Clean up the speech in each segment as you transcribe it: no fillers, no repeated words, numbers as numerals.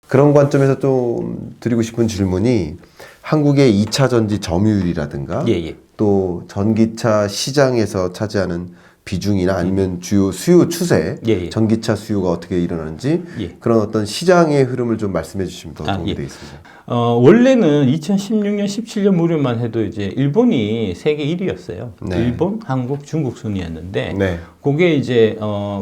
그런 관점에서 좀 드리고 싶은 질문이 한국의 2차 전지 점유율이라든가 예, 예. 또 전기차 시장에서 차지하는 비중이나 아니면 주요 수요 추세, 예, 예. 전기차 수요가 어떻게 일어나는지 예. 그런 어떤 시장의 흐름을 좀 말씀해 주시면 더 도움이 예. 되겠습니다. 원래는 2016년, 17년 무렵만 해도 이제 일본이 세계 1위였어요. 네. 일본, 한국, 중국 순이었는데, 네. 그게 이제,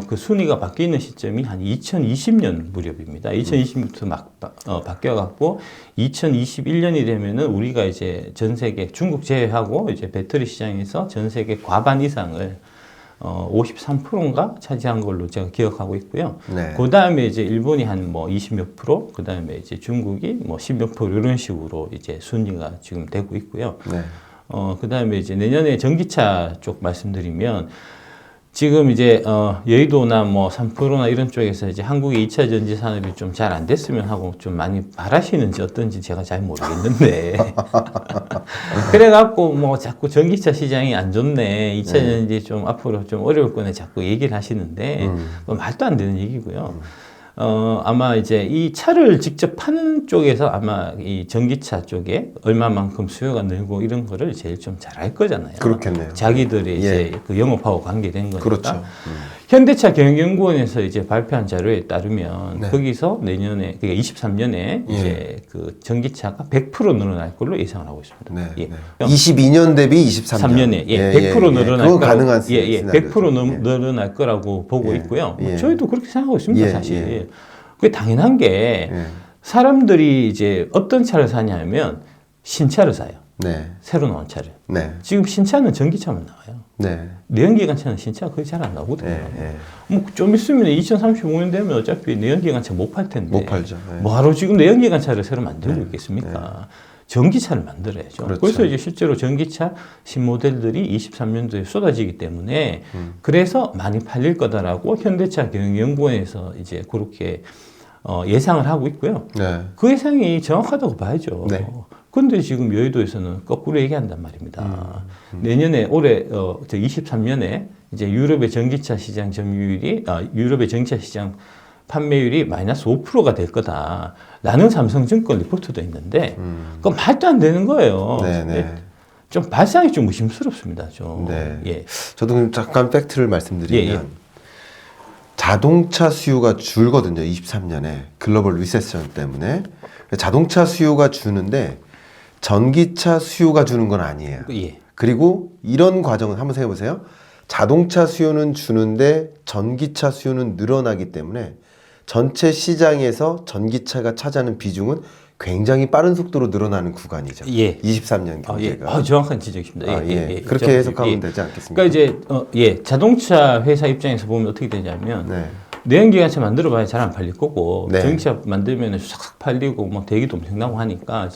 그 순위가 바뀌는 시점이 한 2020년 무렵입니다. 2020년부터 막, 바뀌어갖고, 2021년이 되면은 우리가 이제 전 세계, 중국 제외하고 이제 배터리 시장에서 전 세계 과반 이상을 53%인가 차지한 걸로 제가 기억하고 있고요. 네. 그 다음에 이제 일본이 한 뭐 20몇 프로, 그 다음에 이제 중국이 뭐 10몇 프로 이런 식으로 이제 순위가 지금 되고 있고요. 네. 그 다음에 이제 내년에 전기차 쪽 말씀드리면 지금 이제 여의도나 뭐 삼프로나 이런 쪽에서 이제 한국의 2차 전지 산업이 좀 잘 안 됐으면 하고 좀 많이 바라시는지 어떤지 제가 잘 모르겠는데 그래갖고 뭐 자꾸 전기차 시장이 안 좋네, 2차 전지 좀 앞으로 좀 어려울 거네 자꾸 얘기를 하시는데 뭐 말도 안 되는 얘기고요. 아마 이제 이 차를 직접 파는 쪽에서 아마 이 전기차 쪽에 얼마만큼 수요가 늘고 이런 거를 제일 좀 잘 알 거잖아요. 그렇겠네요. 자기들이 이제 그 영업하고 관계된 거니까. 그렇죠. 현대차 경영연구원에서 이제 발표한 자료에 따르면 네. 거기서 내년에, 그러니까 23년에 이제 그 전기차가 100% 늘어날 걸로 예상을 하고 있습니다. 네. 예. 네. 22년 대비 23년. 3년에 100% 늘어날 그건 거라고, 가능한 100% 늘어날 거라고 보고 예. 있고요. 예. 저희도 그렇게 생각하고 있습니다, 예. 사실. 예. 그게 당연한 게 예. 사람들이 이제 어떤 차를 사냐면 신차를 사요. 네. 새로 나온 차를. 네. 지금 신차는 전기차만 나와요. 네. 내연기관차는 신차가 거의 잘 안 나오거든요. 예. 뭐 좀 있으면 2035년 되면 어차피 내연기관차 못 팔 텐데. 못 팔죠. 예. 뭐하러 지금 내연기관차를 새로 만들고 있겠습니까? 전기차를 만들어야죠. 그렇죠. 그래서 이제 실제로 전기차 신모델들이 23년도에 쏟아지기 때문에 그래서 많이 팔릴 거다라고 현대차 경영연구원에서 이제 그렇게 예상을 하고 있고요. 네. 그 예상이 정확하다고 봐야죠. 네. 근데 지금 여의도에서는 거꾸로 얘기한단 말입니다. 내년에 올해 23년에 이제 유럽의 전기차 시장 점유율이 유럽의 전기차 시장 판매율이 마이너스 5%가 될 거다라는 삼성증권 리포트도 있는데 그건 말도 안 되는 거예요. 네. 좀 발상이 좀 의심스럽습니다. 좀. 네. 예. 저도 그럼 잠깐 팩트를 말씀드리면 예. 자동차 수요가 줄거든요. 23년에 글로벌 리세션 때문에 자동차 수요가 주는데 전기차 수요가 주는 건 아니에요. 예. 그리고 이런 과정은 한번 생각해 보세요. 자동차 수요는 주는데 전기차 수요는 늘어나기 때문에 전체 시장에서 전기차가 차지하는 비중은 굉장히 빠른 속도로 늘어나는 구간이죠. 예. 23년 경제가. 정확한 지적입니다. 그렇게 해석하면 되지 않겠습니까? 그러니까 이제 자동차 회사 입장에서 보면 어떻게 되냐면 네. 내연기관차 만들어봐야 잘 안 팔릴 거고 네. 전기차 만들면 싹싹 팔리고 뭐 대기도 엄청나고 하니까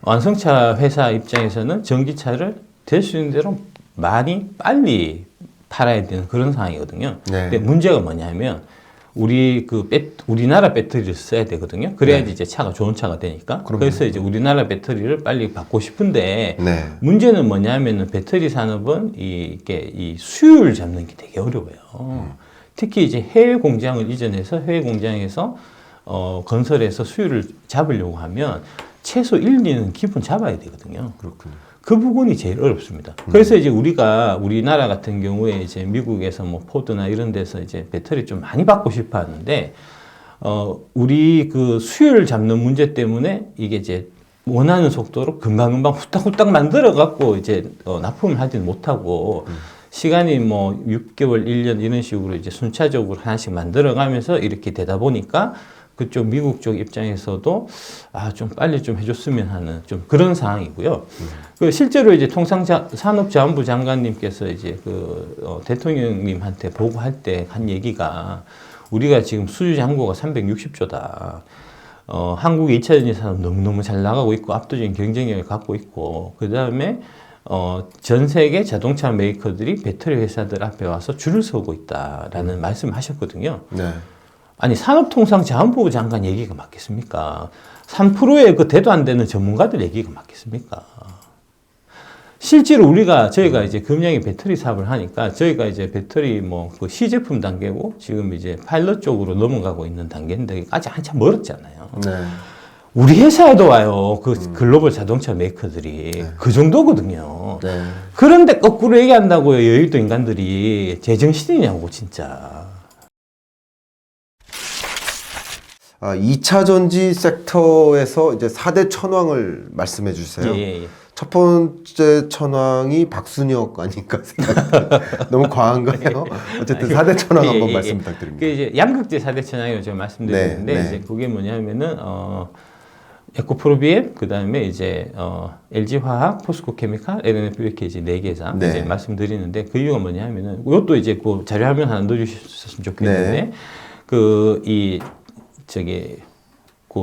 완성차 회사 입장에서는 전기차를 될 수 있는 대로 많이 빨리 팔아야 되는 그런 상황이거든요. 네. 근데 문제가 뭐냐면 우리나라 배터리를 써야 되거든요. 그래야지 네. 이제 차가 좋은 차가 되니까. 그럼요. 그래서 이제 우리나라 배터리를 빨리 받고 싶은데 네. 문제는 뭐냐면은 배터리 산업은 이 수요를 잡는 게 되게 어려워요. 특히 이제 해외 공장을 이전해서 해외 공장에서 건설해서 수요를 잡으려고 하면 최소 1, 2는 기본 잡아야 되거든요. 그렇군요. 그 부분이 제일 어렵습니다. 그래서 이제 우리나라 같은 경우에 이제 미국에서 뭐 포드나 이런 데서 이제 배터리 좀 많이 받고 싶어 하는데, 우리 그 수요를 잡는 문제 때문에 이게 이제 원하는 속도로 금방금방 후딱후딱 만들어갖고 이제 납품을 하지는 못하고, 시간이 뭐 6개월, 1년 이런 식으로 이제 순차적으로 하나씩 만들어가면서 이렇게 되다 보니까 그쪽 미국 쪽 입장에서도 좀 빨리 좀 해줬으면 하는 좀 그런 상황이고요. 그 실제로 이제 통상산업자원부 장관님께서 이제 대통령님한테 보고할 때 한 얘기가 우리가 지금 수주 잔고가 360조다. 한국의 2차 전지 산업 너무너무 잘 나가고 있고 압도적인 경쟁력을 갖고 있고 그 다음에 전 세계 자동차 메이커들이 배터리 회사들 앞에 와서 줄을 서고 있다라는 말씀을 하셨거든요. 네. 아니 산업통상자원부 장관 얘기가 맞겠습니까? 3%의 그 대도 안 되는 전문가들 얘기가 맞겠습니까? 실제로 저희가 이제 금양의 배터리 사업을 하니까 저희가 이제 배터리 그 시제품 단계고 지금 이제 파일럿 쪽으로 넘어가고 있는 단계인데 아직 한참 멀었잖아요. 네. 우리 회사에도 와요. 그 글로벌 자동차 메이커들이. 그 정도거든요. 네. 그런데 거꾸로 얘기한다고요. 여의도 인간들이 제정신이냐고, 진짜. 2차 전지 섹터에서 이제 4대 천왕을 말씀해 주세요. 예. 첫 번째 천왕이 박순혁 아닌가 생각합니다. 너무 과한가요? 어쨌든 4대 천왕 한번 말씀 부탁드립니다. 그 이제 양극재 4대 천왕이라고 제가 말씀드렸는데, 네. 이제 그게 뭐냐면은, 에코프로비엠, 그 다음에 이제, LG화학, 포스코케미칼, LNF 이렇게 이제 4개사 네. 이제 말씀드리는데, 그 이유가 뭐냐면은, 이것도 이제 그 자료 화면 하나 넣어주셨으면 좋겠는데, 네. 그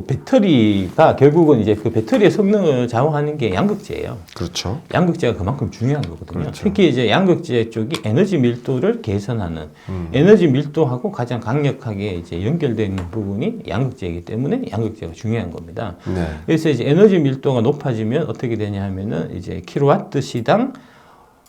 배터리가 결국은 이제 그 배터리의 성능을 좌우하는 게 양극재예요. 그렇죠. 양극재가 그만큼 중요한 거거든요. 그렇죠. 특히 이제 양극재 쪽이 에너지 밀도를 개선하는 에너지 밀도하고 가장 강력하게 이제 연결되어 있는 부분이 양극재이기 때문에 양극재가 중요한 겁니다. 네. 그래서 이제 에너지 밀도가 높아지면 어떻게 되냐 하면은 이제 킬로와트 시당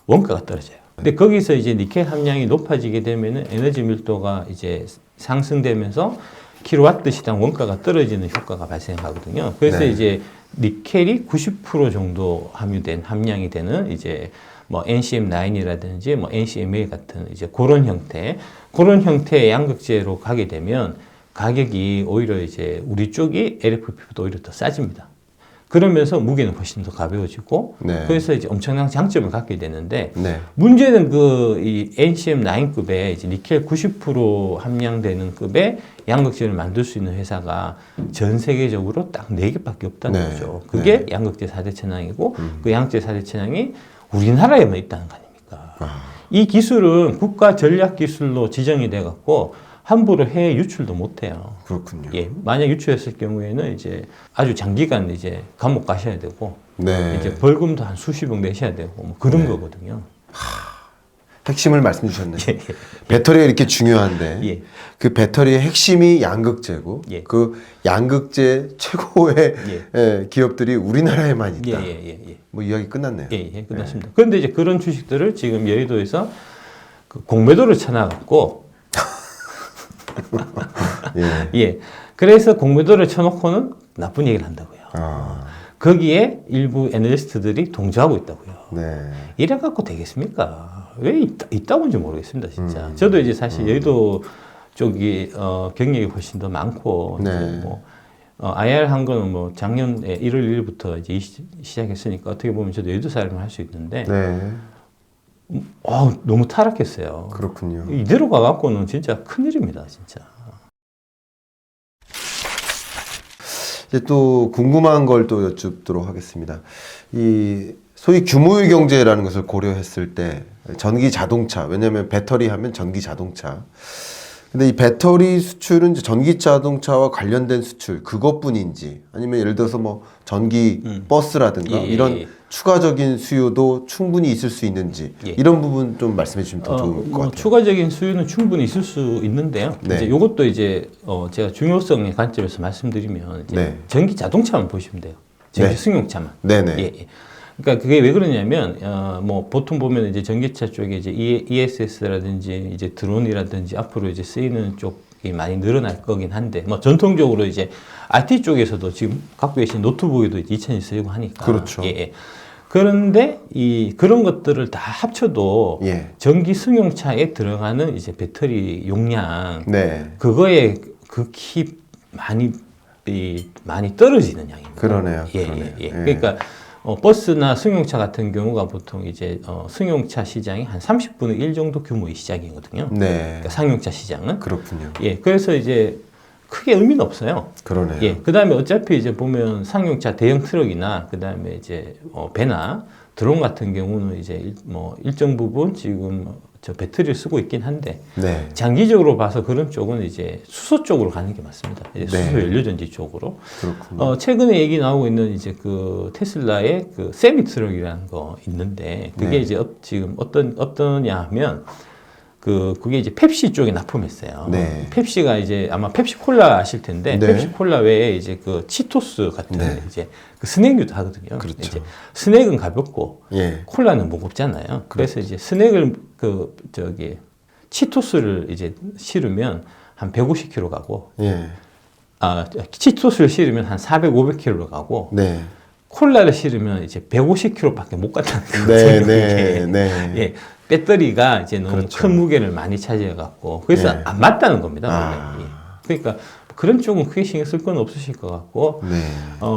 원가가 떨어져요. 근데 거기서 이제 니켈 함량이 높아지게 되면은 에너지 밀도가 이제 상승되면서 킬로와트 시당 원가가 떨어지는 효과가 발생하거든요. 그래서 네. 이제 니켈이 90% 정도 함유된 함량이 되는 이제 뭐 NCM9이라든지 뭐 NCMA 같은 이제 그런 형태의 양극재로 가게 되면 가격이 오히려 이제 우리 쪽이 LFP보다 오히려 더 싸집니다. 그러면서 무게는 훨씬 더 가벼워지고 네. 그래서 이제 엄청난 장점을 갖게 되는데 네. 문제는 그 이 NCM9급의 이제 니켈 90% 함량되는 급의 양극재를 만들 수 있는 회사가 전 세계적으로 딱 4개밖에 없다는 네. 거죠. 그게 네. 양극재 4대 천왕이고 그 양극재 4대 천왕이 우리나라에만 있다는 거 아닙니까? 이 기술은 국가 전략 기술로 지정이 돼 갖고 함부로 해외 유출도 못 해요. 그렇군요. 예, 만약 유출했을 경우에는 이제 아주 장기간 이제 감옥 가셔야 되고 네. 이제 벌금도 한 수십억 내셔야 되고 뭐 그런 거거든요. 핵심을 말씀 주셨네요. 예. 배터리가 이렇게 중요한데 예. 그 배터리의 핵심이 양극재고 예. 그 양극재 최고의 예. 기업들이 우리나라에만 있다. 예. 뭐 이야기 끝났네요. 예, 끝났습니다. 그런데 이제 그런 주식들을 지금 여의도에서 그 공매도를 쳐놔갖고 예. 예. 그래서 공매도를 쳐놓고는 나쁜 얘기를 한다고요. 거기에 일부 애널리스트들이 동조하고 있다고요. 네. 이래갖고 되겠습니까? 왜 있다고인지 모르겠습니다, 진짜. 저도 이제 사실 여의도 쪽이 경력이 훨씬 더 많고, 네. 이제 뭐 IR 한 거는 뭐 작년 1월 1일부터 이제 시작했으니까 어떻게 보면 저도 여의도 사람을 할 수 있는데, 네. 너무 타락했어요. 그렇군요. 이대로 가갖고는 진짜 큰일입니다, 진짜. 이제 또 궁금한 걸 또 여쭙도록 하겠습니다. 이 소위 규모의 경제라는 것을 고려했을 때 전기 자동차, 왜냐하면 배터리 하면 전기 자동차. 근데 이 배터리 수출은 이제 전기 자동차와 관련된 수출 그것뿐인지 아니면 예를 들어서 뭐 전기 버스라든가 이런 추가적인 수요도 충분히 있을 수 있는지 이런 부분 좀 말씀해 주시면 더 좋을 것 같아요. 추가적인 수요는 충분히 있을 수 있는데요. 네. 이제 이것도 이제 제가 중요성의 관점에서 말씀드리면 이제 네. 전기 자동차만 보시면 돼요. 전기 네. 승용차만. 네네. 예. 그러니까 그게 왜 그러냐면 뭐 보통 보면 이제 전기차 쪽에 이제 ESS라든지 이제 드론이라든지 앞으로 이제 쓰이는 쪽이 많이 늘어날 거긴 한데 뭐 전통적으로 이제 IT 쪽에서도 지금 갖고 계신 노트북에도 2000이 쓰이고 하니까. 그렇죠. 예. 그런데 그런 것들을 다 합쳐도 예. 전기 승용차에 들어가는 이제 배터리 용량 네. 그거에 극히 많이 떨어지는 양입니다. 그러네요. 예. 그러네요. 그러니까 버스나 승용차 같은 경우가 보통 이제 승용차 시장이 한 30분의 1 정도 규모의 시장이거든요. 네. 그러니까 상용차 시장은. 그렇군요. 예. 그래서 이제 크게 의미는 없어요. 그러네요. 예. 그다음에 어차피 이제 보면 상용차 대형 트럭이나 그다음에 이제 배나 드론 같은 경우는 이제 뭐 일정 부분 지금 저 배터리를 쓰고 있긴 한데 네. 장기적으로 봐서 그런 쪽은 이제 수소 쪽으로 가는 게 맞습니다. 이제 네. 수소 연료전지 쪽으로. 그렇군요. 최근에 얘기 나오고 있는 이제 그 테슬라의 그 세미 트럭이라는 거 있는데 그게 네. 이제 지금 어떠냐 하면 그게 이제 펩시 쪽에 납품했어요. 네. 펩시가 이제 아마 펩시 콜라 아실 텐데 네. 펩시 콜라 외에 이제 그 치토스 같은 네. 이제 그 스낵류도 하거든요. 그렇죠. 이제 스낵은 가볍고 예. 콜라는 무겁잖아요. 그래서 이제 스낵을 치토스를 이제 실으면 한 150km 가고 예. 치토스를 실으면 한 400, 500km로 가고 네. 콜라를 실으면 이제 150km밖에 못 간다는 네, 거거든요. 네, 이게. 네. 예, 배터리가 이제 너무 그렇죠. 큰 무게를 많이 차지해 갖고 그래서 네. 안 맞다는 겁니다. 아. 원래. 예. 그러니까 그런 쪽은 크게 신경 쓸 건 없으실 것 같고 네.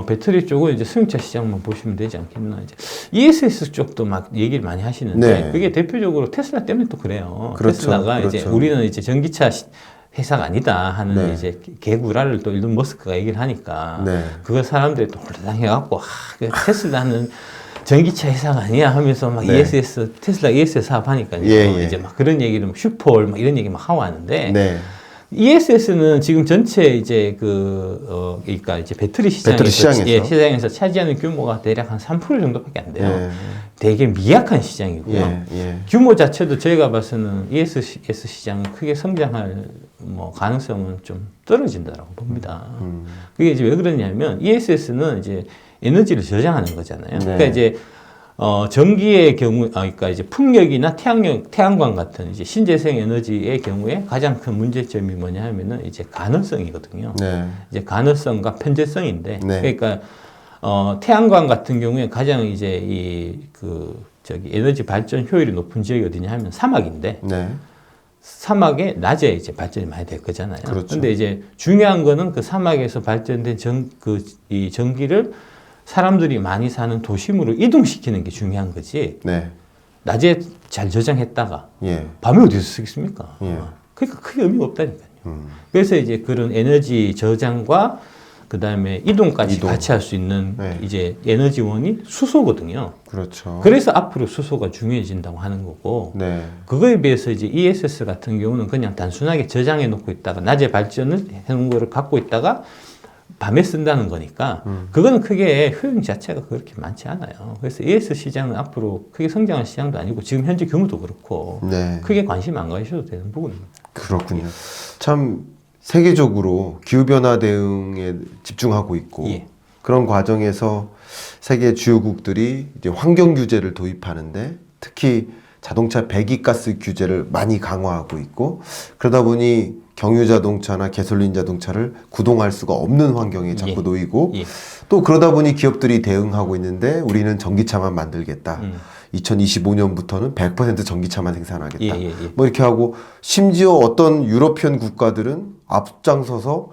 배터리 쪽은 이제 승용차 시장만 보시면 되지 않겠나. 이제 ESS 쪽도 막 얘기를 많이 하시는데 네. 그게 대표적으로 테슬라 때문에 또 그래요. 그렇죠. 테슬라가 이제 그렇죠. 우리는 이제 전기차 회사가 아니다 하는 네. 이제 개구라를 또 일론 머스크가 얘기를 하니까 네. 그거 사람들이 또 홀라당해갖고 테슬라는 전기차 회사가 아니야 하면서 막 네. 테슬라 ESS 사업하니까요. 예, 예. 이제 막 그런 얘기를 막 슈퍼올 막 이런 얘기 막 하고 하는데 네. ESS는 지금 전체 이제 그러니까 이제 배터리 시장에서, 예, 시장에서 차지하는 규모가 대략 한 3% 정도밖에 안 돼요. 예. 되게 미약한 시장이고요. 예. 예. 규모 자체도 저희가 봐서는 ESS 시장은 크게 성장할 뭐 가능성은 좀 떨어진다라고 봅니다. 그게 이제 왜 그러냐면 ESS는 이제 에너지를 저장하는 거잖아요. 네. 그러니까 이제 전기의 경우, 그러니까 이제 풍력이나 태양광 같은 이제 신재생 에너지의 경우에 가장 큰 문제점이 뭐냐 하면은 이제 가능성이거든요. 네. 이제 가능성과 편재성인데, 네. 그러니까 태양광 같은 경우에 가장 이제 에너지 발전 효율이 높은 지역이 어디냐 하면 사막인데, 네. 사막에 낮에 이제 발전이 많이 될 거잖아요. 그렇죠. 근데 이제 중요한 거는 그 사막에서 발전된 이 전기를 사람들이 많이 사는 도심으로 이동시키는 게 중요한 거지. 네. 낮에 잘 저장했다가 예. 밤에 어디서 쓰겠습니까? 예. 그러니까 크게 의미가 없다니까요. 그래서 이제 그런 에너지 저장과 그 다음에 이동까지 이동. 같이 할 수 있는 네. 이제 에너지원이 수소거든요. 그렇죠. 그래서 앞으로 수소가 중요해진다고 하는 거고, 네. 그거에 비해서 이제 ESS 같은 경우는 그냥 단순하게 저장해 놓고 있다가 낮에 발전을 해 놓은 거를 갖고 있다가 밤에 쓴다는 거니까 그거는 크게 효용 자체가 그렇게 많지 않아요. 그래서 ESS 시장은 앞으로 크게 성장할 시장도 아니고 지금 현재 규모도 그렇고 네. 크게 관심 안 가셔도 되는 부분입니다. 그렇군요. 참 세계적으로 기후변화 대응에 집중하고 있고 예. 그런 과정에서 세계 주요국들이 이제 환경 규제를 도입하는데 특히 자동차 배기가스 규제를 많이 강화하고 있고 그러다 보니 경유 자동차나 가솔린 자동차를 구동할 수가 없는 환경에 자꾸 예. 놓이고 예. 또 그러다 보니 기업들이 대응하고 있는데 우리는 전기차만 만들겠다. 2025년부터는 100% 전기차만 생산하겠다. 예, 예, 예. 뭐 이렇게 하고 심지어 어떤 유러피언 국가들은 앞장서서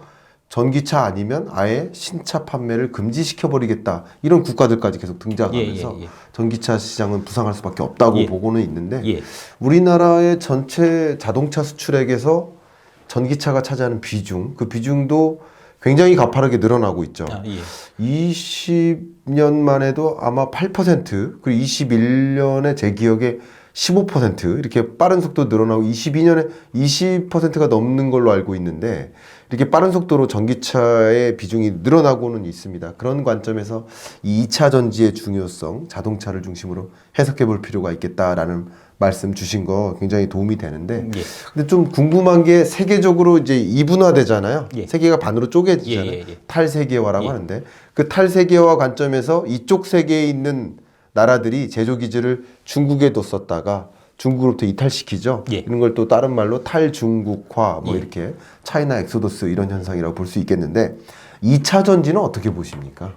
전기차 아니면 아예 신차 판매를 금지시켜버리겠다. 이런 국가들까지 계속 등장하면서 예, 예, 예. 전기차 시장은 부상할 수밖에 없다고 예. 보고는 있는데 예. 우리나라의 전체 자동차 수출액에서 전기차가 차지하는 비중, 그 비중도 굉장히 가파르게 늘어나고 있죠. 예. 20년만 해도 아마 8%, 그리고 21년에 제 기억에 15% 이렇게 빠른 속도 늘어나고 22년에 20%가 넘는 걸로 알고 있는데 이렇게 빠른 속도로 전기차의 비중이 늘어나고는 있습니다. 그런 관점에서 이 2차 전지의 중요성, 자동차를 중심으로 해석해 볼 필요가 있겠다라는 말씀 주신 거 굉장히 도움이 되는데 예. 근데 좀 궁금한 게 세계적으로 이제 이분화되잖아요. 예. 세계가 반으로 쪼개지잖아요. 예, 예, 예. 탈세계화라고 예. 하는데 그 탈세계화 관점에서 이쪽 세계에 있는 나라들이 제조 기지를 중국에 뒀었다가 중국으로부터 이탈시키죠. 예. 이런 걸 또 다른 말로 탈중국화 뭐 예. 이렇게 차이나 엑소더스 이런 현상이라고 볼 수 있겠는데 2차 전지는 어떻게 보십니까?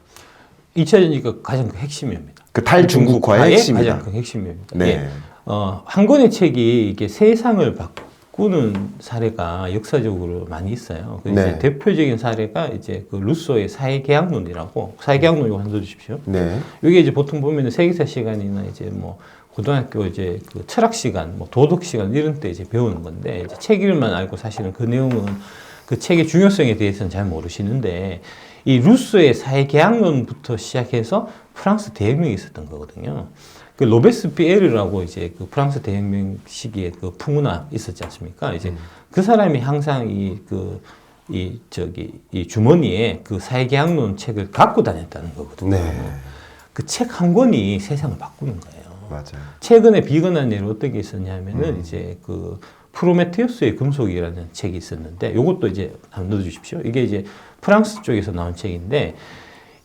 2차 전지가 가장 큰 핵심입니다. 그 탈중국화의 핵심이다. 가장 큰 핵심입니다. 네. 예. 한 권의 책이 이게 세상을 바꾸는 사례가 역사적으로 많이 있어요. 그 네. 이제 대표적인 사례가 이제 그 루소의 사회계약론이라고 사회계약론 이거 한번 주십시오. 네. 이게 이제 보통 보면은 세계사 시간이나 이제 뭐 고등학교 이제 그 철학 시간, 뭐 도덕 시간 이런 때 이제 배우는 건데 이제 책 이름만 알고 사실은 그 내용은 그 책의 중요성에 대해서는 잘 모르시는데 이 루소의 사회계약론부터 시작해서 프랑스 대혁명이 있었던 거거든요. 그 로베스피에르라고 이제 그 프랑스 대혁명 시기에 그 풍운화 있었지 않습니까? 이제 그 사람이 항상 이 주머니에 그 사회계약론 책을 갖고 다녔다는 거거든요. 네. 그 책 한 권이 세상을 바꾸는 거예요. 맞아요. 최근에 비건한 예로 어떻게 있었냐면은 이제 그 프로메테우스의 금속이라는 책이 있었는데 요것도 이제 한번 넣어주십시오. 이게 이제 프랑스 쪽에서 나온 책인데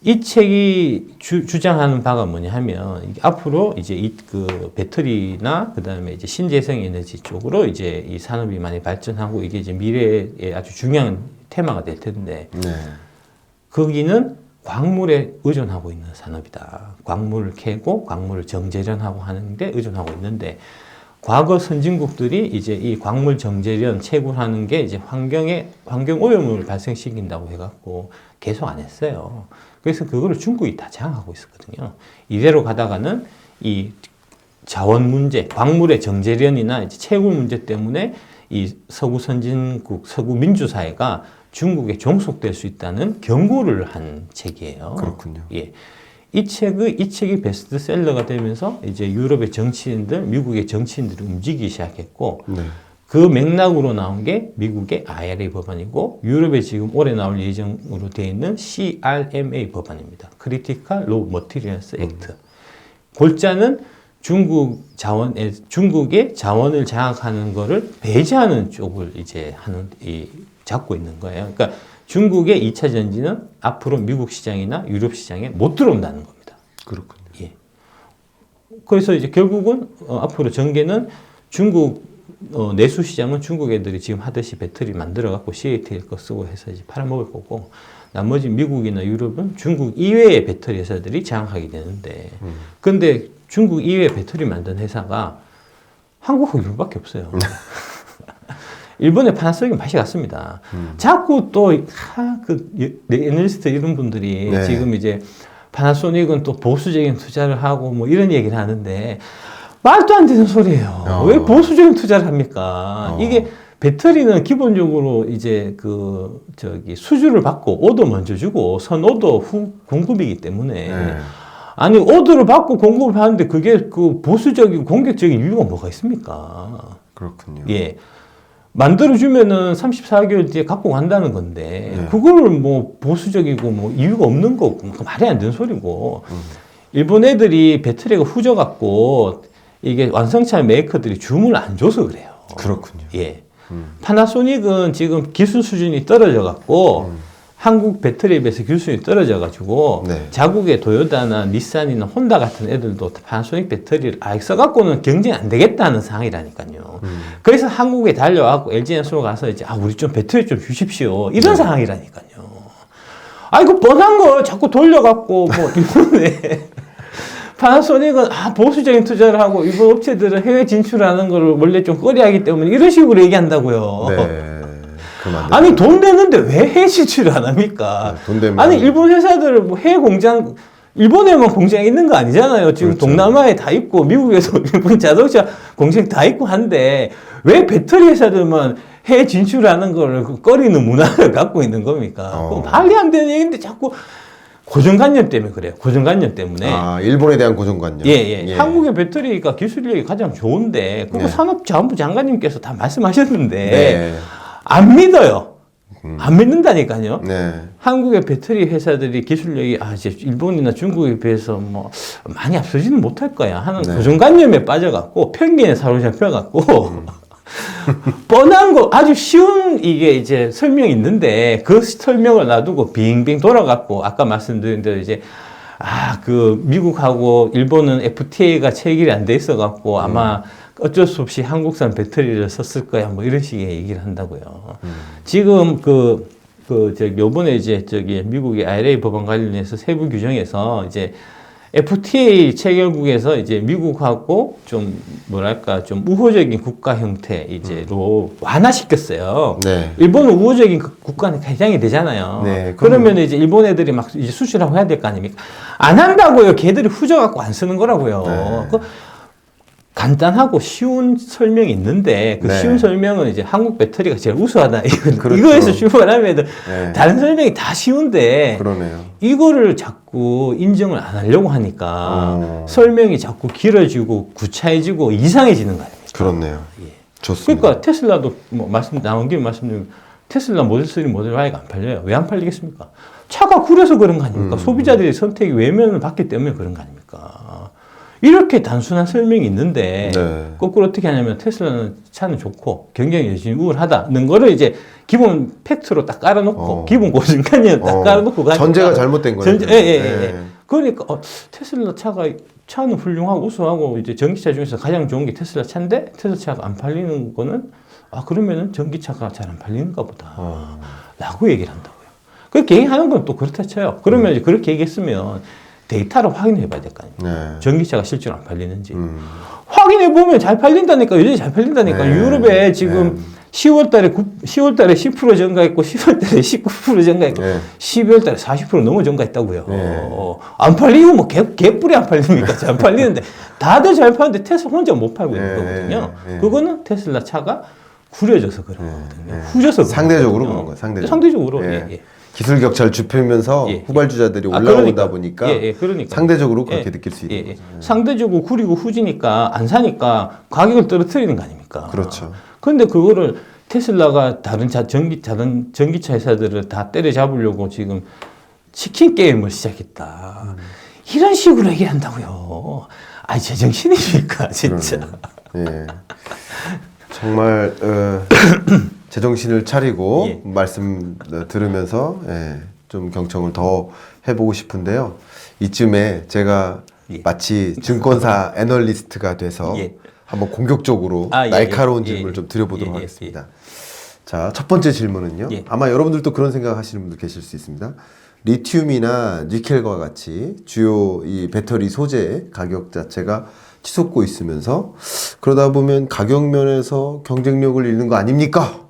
이 책이 주장하는 바가 뭐냐 하면 이게 앞으로 이제 그 배터리나 그 다음에 이제 신재생 에너지 쪽으로 이제 이 산업이 많이 발전하고 이게 이제 미래에 아주 중요한 테마가 될 텐데 네. 거기는 광물에 의존하고 있는 산업이다. 광물을 캐고 광물을 정제련하고 하는데 의존하고 있는데 과거 선진국들이 이제 이 광물 정제련 채굴하는 게 이제 환경 오염을 발생시킨다고 해갖고 계속 안 했어요. 그래서 그거를 중국이 다 장악하고 있었거든요. 이대로 가다가는 이 자원 문제, 광물의 정제련이나 이제 채굴 문제 때문에 이 서구 선진국, 서구 민주사회가 중국에 종속될 수 있다는 경고를 한 책이에요. 그렇군요. 예. 이 책이 베스트셀러가 되면서 이제 유럽의 정치인들, 미국의 정치인들이 움직이기 시작했고, 네. 그 맥락으로 나온 게 미국의 IRA 법안이고, 유럽에 지금 올해 나올 예정으로 되어 있는 CRMA 법안입니다. Critical Raw Materials Act. 골자는 중국의 자원을 장악하는 거를 배제하는 쪽을 이제 잡고 있는 거예요. 그러니까 중국의 2차 전지는 앞으로 미국 시장이나 유럽 시장에 못 들어온다는 겁니다. 그렇군요. 예. 그래서 이제 결국은 앞으로 전개는 중국 내수 시장은 중국 애들이 지금 하듯이 배터리 만들어 갖고 CATL 거 쓰고 해서 이제 팔아먹을 거고 나머지 미국이나 유럽은 중국 이외의 배터리 회사들이 장악하게 되는데 근데 중국 이외의 배터리 만든 회사가 한국하고 일본밖에 없어요. 일본의 파나소닉은 맛이 갔습니다. 자꾸 또, 애널리스트 이런 분들이 네. 지금 이제 파나소닉은 또 보수적인 투자를 하고 뭐 이런 얘기를 하는데 말도 안 되는 소리예요. 왜 보수적인 투자를 합니까? 이게 배터리는 기본적으로 이제 수주를 받고 오더 먼저 주고 선오더 후 공급이기 때문에 네. 아니 오더를 받고 공급을 하는데 그게 그 보수적이고 공격적인 이유가 뭐가 있습니까? 그렇군요. 예. 만들어주면은 34개월 뒤에 갖고 간다는 건데, 네. 그걸 뭐 보수적이고 뭐 이유가 없는 거고, 말이 안 되는 소리고, 일본 애들이 배터리가 후져갖고, 이게 완성차 메이커들이 주문을 안 줘서 그래요. 그렇군요. 예. 파나소닉은 지금 기술 수준이 떨어져갖고, 한국 배터리에 비해서 기술이 떨어져가지고 네. 자국의 도요타나 닛산이나 혼다 같은 애들도 파나소닉 배터리를 써갖고는 경쟁이 안 되겠다는 상황이라니까요. 그래서 한국에 달려와갖고 LG엔솔 가서 이제 우리 좀 배터리 좀 주십시오 이런 상황이라니까요. 그 뻔한 거 자꾸 돌려갖고 뭐 이번에 파나소닉은 보수적인 투자를 하고 일본 업체들은 해외 진출하는 거를 원래 좀 꺼려하기 때문에 이런 식으로 얘기한다고요. 네. 아니 돈 내는데 왜 해외 진출을 안 합니까? 돈 되면 아니 일본 회사들 뭐 해외 공장 일본에만 공장이 있는 거 아니잖아요. 지금 그렇죠. 동남아에 다 있고 미국에서 일본 자동차 공장 다 있고 한데 왜 배터리 회사들만 해외 진출하는 거를 꺼리는 문화를 갖고 있는 겁니까? 그거 말이 안 되는 얘기인데 자꾸 고정관념 때문에 그래요. 고정관념 때문에. 일본에 대한 고정관념. 예. 한국의 배터리가 기술력이 가장 좋은데 그거 네. 산업자원부 장관님께서 다 말씀하셨는데 네. 안 믿어요. 안 믿는다니까요. 네. 한국의 배터리 회사들이 기술력이 이제 일본이나 중국에 비해서 뭐 많이 앞서지는 못할 거야 하는 네. 고정관념에 빠져갖고 편견에 사로잡혀갖고 뻔한 거 아주 쉬운 이게 이제 설명이 있는데 그 설명을 놔두고 빙빙 돌아갖고 아까 말씀드린 대로 이제 미국하고 일본은 FTA가 체결이 안 돼 있어갖고 아마 어쩔 수 없이 한국산 배터리를 썼을 거야 뭐 이런 식의 얘기를 한다고요. 지금 요번에 이제 미국의 IRA 법안 관련해서 세부 규정에서 이제 FTA 체결국에서 이제 미국하고 좀 우호적인 국가 형태 이제로 완화시켰어요. 네. 일본은 우호적인 국가는 해당이 되잖아요. 네, 그러면 이제 일본 애들이 막 이제 수출하고 해야 될 거 아닙니까? 안 한다고요. 걔들이 후져갖고 안 쓰는 거라고요. 네. 간단하고 쉬운 설명이 있는데 그 네. 쉬운 설명은 이제 한국 배터리가 제일 우수하다. 그렇죠. 이거에서 출발하면 네. 다른 설명이 다 쉬운데 그러네요. 이거를 자꾸 인정을 안 하려고 하니까 설명이 자꾸 길어지고 구차해지고 이상해지는 거 아닙니까? 그렇네요. 예. 좋습니다. 그러니까 테슬라도 나온 김에 말씀드리면 테슬라 모델 3, 모델 Y가 안 팔려요. 왜 안 팔리겠습니까? 차가 구려서 그런 거 아닙니까? 소비자들의 선택이 외면을 받기 때문에 그런 거 아닙니까? 이렇게 단순한 설명이 있는데 네. 거꾸로 어떻게 하냐면 테슬라는 차는 좋고 경쟁 여전히 우월하다는 거를 이제 기본 팩트로 딱 깔아놓고 기본 고정관념 딱 깔아놓고 가니까 전제가 잘못된 거예요. 예. 그러니까 테슬라 차는 훌륭하고 우수하고 이제 전기차 중에서 가장 좋은 게 테슬라 차인데 테슬라 차가 안 팔리는 거는 아, 그러면은 전기차가 잘 안 팔리는가 보다. 라고 얘기를 한다고요. 그렇게 얘기하는 건 또 그렇다 쳐요. 그러면 이제 그렇게 얘기했으면 데이터를 확인해 봐야 될 거 아닙니까? 네. 전기차가 실제로 안 팔리는지. 확인해 보면 잘 팔린다니까. 여전히 잘 팔린다니까. 네. 유럽에 지금 10월 달에 10% 증가했고 10월 달에 19% 증가했고 네. 12월 달에 40% 넘어 증가했다고요. 네. 안 팔리면 뭐 개뿔이 안 팔립니까? 잘 팔리는데 다들 잘 파는데 테슬라 혼자 못 팔고 있는 네. 거거든요. 네. 그거는 테슬라 차가 구려져서 그런 거거든요. 네. 후져서 그런 상대적으로 거거든요. 그런 거예요. 상대적으로. 상대적으로. 예. 예, 예. 기술 격차를 좁히면서 예, 예. 후발주자들이 아, 올라오다 그러니까. 보니까 예, 예, 그러니까. 상대적으로 그렇게 예, 느낄 수 있는 예, 예. 거죠. 상대적으로 구리고 후지니까 안 사니까 가격을 떨어뜨리는 거 아닙니까? 그렇죠. 그런데 그거를 테슬라가 다른 전기차 회사들을 다 때려잡으려고 지금 치킨 게임을 시작했다. 이런 식으로 얘기한다고요. 아니, 제정신입니까, 진짜. 예. 정말 제정신을 차리고 예. 말씀 들으면서 좀 경청을 더 해보고 싶은데요. 이쯤에 제가 예. 마치 증권사 애널리스트가 돼서 예. 한번 공격적으로 아, 예, 날카로운 예, 질문을 예, 좀 드려보도록 예, 예, 하겠습니다. 자, 첫 번째 질문은요. 예. 아마 여러분들도 그런 생각하시는 분들 계실 수 있습니다. 리튬이나 니켈과 같이 주요 이 배터리 소재 가격 자체가 치솟고 있으면서 그러다 보면 가격 면에서 경쟁력을 잃는 거 아닙니까?